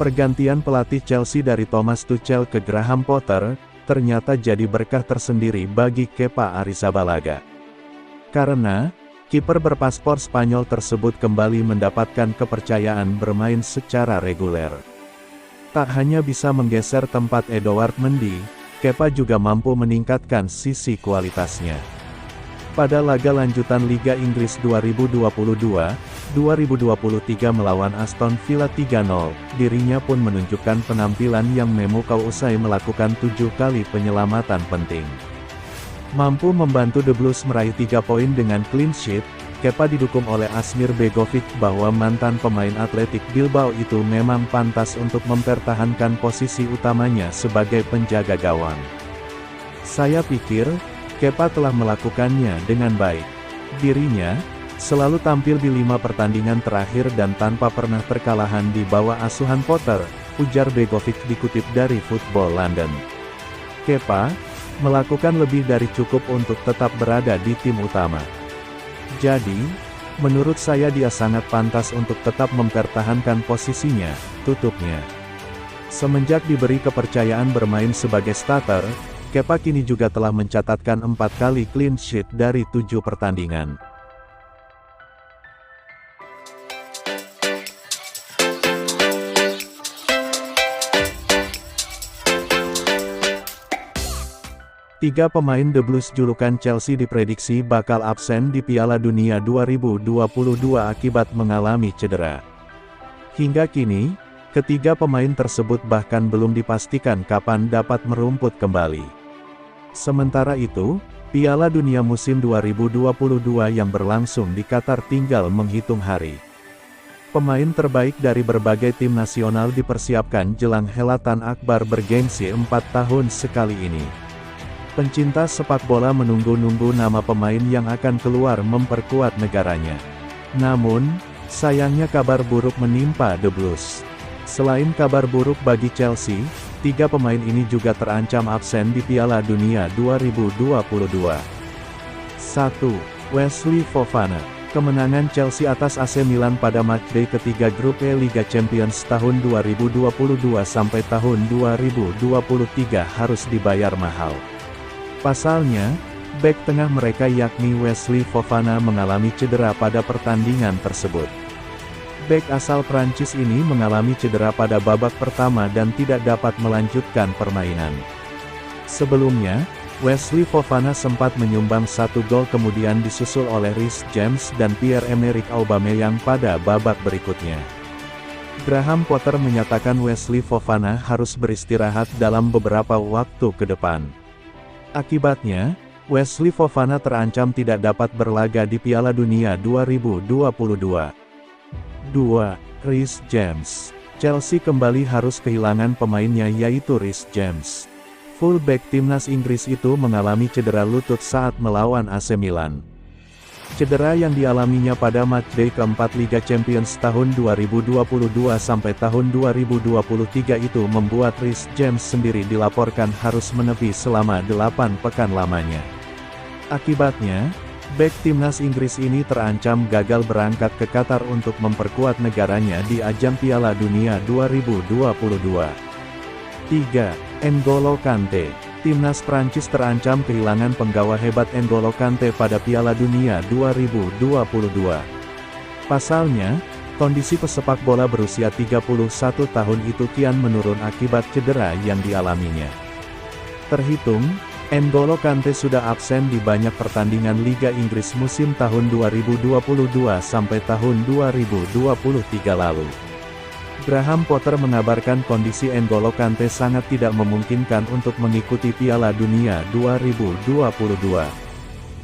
Pergantian pelatih Chelsea dari Thomas Tuchel ke Graham Potter, ternyata jadi berkah tersendiri bagi Kepa Arrizabalaga. Karena, kiper berpaspor Spanyol tersebut kembali mendapatkan kepercayaan bermain secara reguler. Tak hanya bisa menggeser tempat Edouard Mendy, Kepa juga mampu meningkatkan sisi kualitasnya. Pada laga lanjutan Liga Inggris 2022-2023 melawan Aston Villa 3-0, dirinya pun menunjukkan penampilan yang memukau usai melakukan 7 kali penyelamatan penting. Mampu membantu The Blues meraih 3 poin dengan clean sheet, Kepa didukung oleh Asmir Begovic bahwa mantan pemain Athletic Bilbao itu memang pantas untuk mempertahankan posisi utamanya sebagai penjaga gawang. Saya pikir, Kepa telah melakukannya dengan baik. Dirinya selalu tampil di 5 pertandingan terakhir dan tanpa pernah terkalahkan di bawah asuhan Potter, ujar Begovic dikutip dari Football London. Kepa melakukan lebih dari cukup untuk tetap berada di tim utama. Jadi, menurut saya dia sangat pantas untuk tetap mempertahankan posisinya, tutupnya. Semenjak diberi kepercayaan bermain sebagai starter, Kepa kini juga telah mencatatkan 4 kali clean sheet dari 7 pertandingan. Tiga pemain The Blues julukan Chelsea diprediksi bakal absen di Piala Dunia 2022 akibat mengalami cedera. Hingga kini, ketiga pemain tersebut bahkan belum dipastikan kapan dapat merumput kembali. Sementara itu, Piala Dunia musim 2022 yang berlangsung di Qatar tinggal menghitung hari. Pemain terbaik dari berbagai tim nasional dipersiapkan jelang helatan akbar bergengsi 4 tahun sekali ini. Pencinta sepak bola menunggu-nunggu nama pemain yang akan keluar memperkuat negaranya. Namun, sayangnya kabar buruk menimpa The Blues. Selain kabar buruk bagi Chelsea, 3 pemain ini juga terancam absen di Piala Dunia 2022. 1. Wesley Fofana. Kemenangan Chelsea atas AC Milan pada matchday ketiga grup E Liga Champions tahun 2022 sampai tahun 2023 harus dibayar mahal. Pasalnya, bek tengah mereka yakni Wesley Fofana mengalami cedera pada pertandingan tersebut. Bek asal Prancis ini mengalami cedera pada babak pertama dan tidak dapat melanjutkan permainan. Sebelumnya, Wesley Fofana sempat menyumbang 1 gol kemudian disusul oleh Reece James dan Pierre-Emerick Aubameyang pada babak berikutnya. Graham Potter menyatakan Wesley Fofana harus beristirahat dalam beberapa waktu ke depan. Akibatnya, Wesley Fofana terancam tidak dapat berlaga di Piala Dunia 2022. 2. Reece James. Chelsea kembali harus kehilangan pemainnya yaitu Reece James. Fullback timnas Inggris itu mengalami cedera lutut saat melawan AC Milan. Cedera yang dialaminya pada matchday keempat Liga Champions tahun 2022 sampai tahun 2023 itu membuat Reece James sendiri dilaporkan harus menepi selama 8 pekan lamanya. Akibatnya, bek timnas Inggris ini terancam gagal berangkat ke Qatar untuk memperkuat negaranya di ajang Piala Dunia 2022. 3. N'Golo Kante. Timnas Prancis terancam kehilangan penggawa hebat N'Golo Kante pada Piala Dunia 2022. Pasalnya, kondisi pesepak bola berusia 31 tahun itu kian menurun akibat cedera yang dialaminya. Terhitung, N'Golo Kante sudah absen di banyak pertandingan Liga Inggris musim tahun 2022 sampai tahun 2023 lalu. Graham Potter mengabarkan kondisi N'Golo Kante sangat tidak memungkinkan untuk mengikuti Piala Dunia 2022.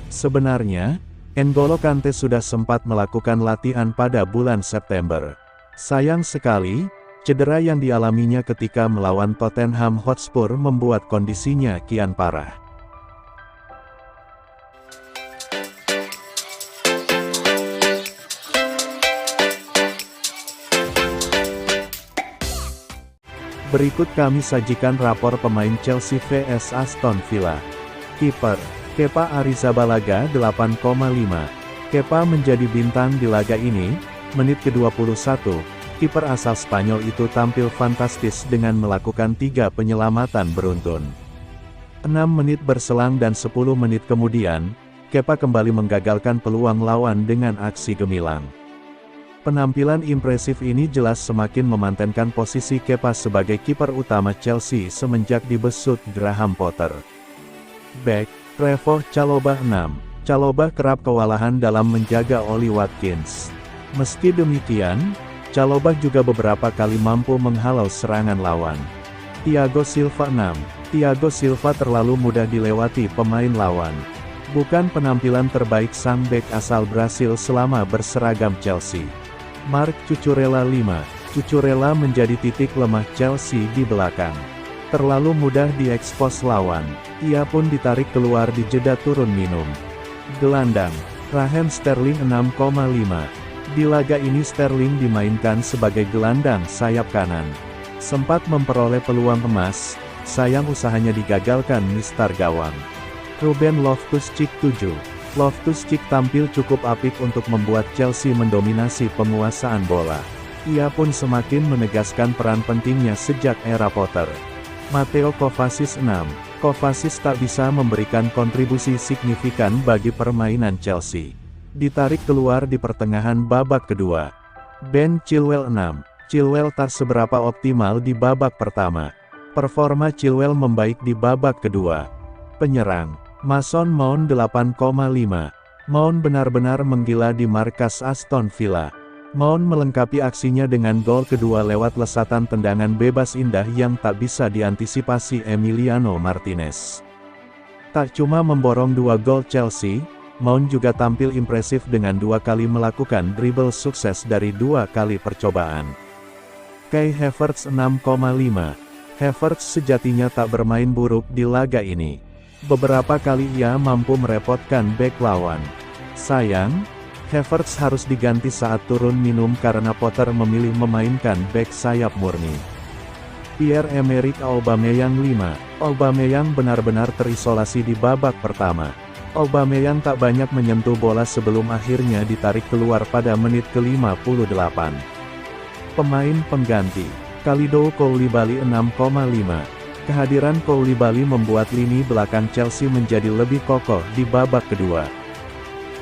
Sebenarnya, N'Golo Kante sudah sempat melakukan latihan pada bulan September. Sayang sekali, cedera yang dialaminya ketika melawan Tottenham Hotspur membuat kondisinya kian parah. Berikut kami sajikan rapor pemain Chelsea vs Aston Villa. Kiper, Kepa Arrizabalaga 8,5. Kepa menjadi bintang di laga ini. Menit ke-21, kiper asal Spanyol itu tampil fantastis dengan melakukan 3 penyelamatan beruntun. 6 menit berselang dan 10 menit kemudian, Kepa kembali menggagalkan peluang lawan dengan aksi gemilang. Penampilan impresif ini jelas semakin memantenkan posisi Kepa sebagai kiper utama Chelsea semenjak dibesut Graham Potter. Back, Trevoh Chalobah 6. Chalobah kerap kewalahan dalam menjaga Ollie Watkins. Meski demikian, Chalobah juga beberapa kali mampu menghalau serangan lawan. Thiago Silva 6. Thiago Silva terlalu mudah dilewati pemain lawan. Bukan penampilan terbaik sang bek asal Brasil selama berseragam Chelsea. Marc Cucurella 5. Cucurella menjadi titik lemah Chelsea di belakang. Terlalu mudah diekspos lawan. Ia pun ditarik keluar di jeda turun minum. Gelandang, Raheem Sterling 6,5. Di laga ini Sterling dimainkan sebagai gelandang sayap kanan. Sempat memperoleh peluang emas, sayang usahanya digagalkan mistar gawang. Ruben Loftus-Cheek 7. Loftus-Cheek tampil cukup apik untuk membuat Chelsea mendominasi penguasaan bola. Ia pun semakin menegaskan peran pentingnya sejak era Potter. Mateo Kovacic 6. Kovacic tak bisa memberikan kontribusi signifikan bagi permainan Chelsea. Ditarik keluar di pertengahan babak kedua. Ben Chilwell 6. Chilwell tak seberapa optimal di babak pertama. Performa Chilwell membaik di babak kedua. Penyerang, Mason Mount 8,5. Mount benar-benar menggila di markas Aston Villa. Mount melengkapi aksinya dengan gol kedua lewat lesatan tendangan bebas indah yang tak bisa diantisipasi Emiliano Martinez. Tak cuma memborong 2 gol Chelsea, Mount juga tampil impresif dengan 2 kali melakukan dribble sukses dari 2 kali percobaan. Kai Havertz 6,5. Havertz sejatinya tak bermain buruk di laga ini. Beberapa kali ia mampu merepotkan bek lawan. Sayang, Havertz harus diganti saat turun minum karena Potter memilih memainkan bek sayap murni. Pierre-Emerick Aubameyang 5. Aubameyang benar-benar terisolasi di babak pertama. Aubameyang tak banyak menyentuh bola sebelum akhirnya ditarik keluar pada menit ke-58. Pemain pengganti, Kalidou Koulibaly 6,5. Kehadiran Koulibaly membuat lini belakang Chelsea menjadi lebih kokoh di babak kedua.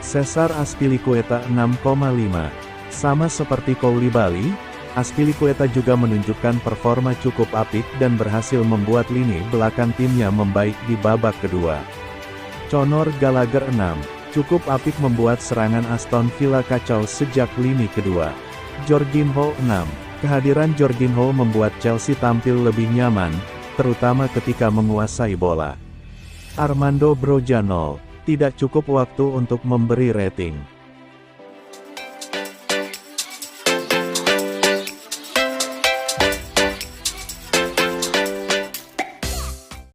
Cesar Azpilicueta 6,5. Sama seperti Koulibaly, Azpilicueta juga menunjukkan performa cukup apik dan berhasil membuat lini belakang timnya membaik di babak kedua. Conor Gallagher 6. Cukup apik membuat serangan Aston Villa kacau sejak lini kedua. Jorginho 6. Kehadiran Jorginho membuat Chelsea tampil lebih nyaman, terutama ketika menguasai bola. Armando Broja 0. Tidak cukup waktu untuk memberi rating.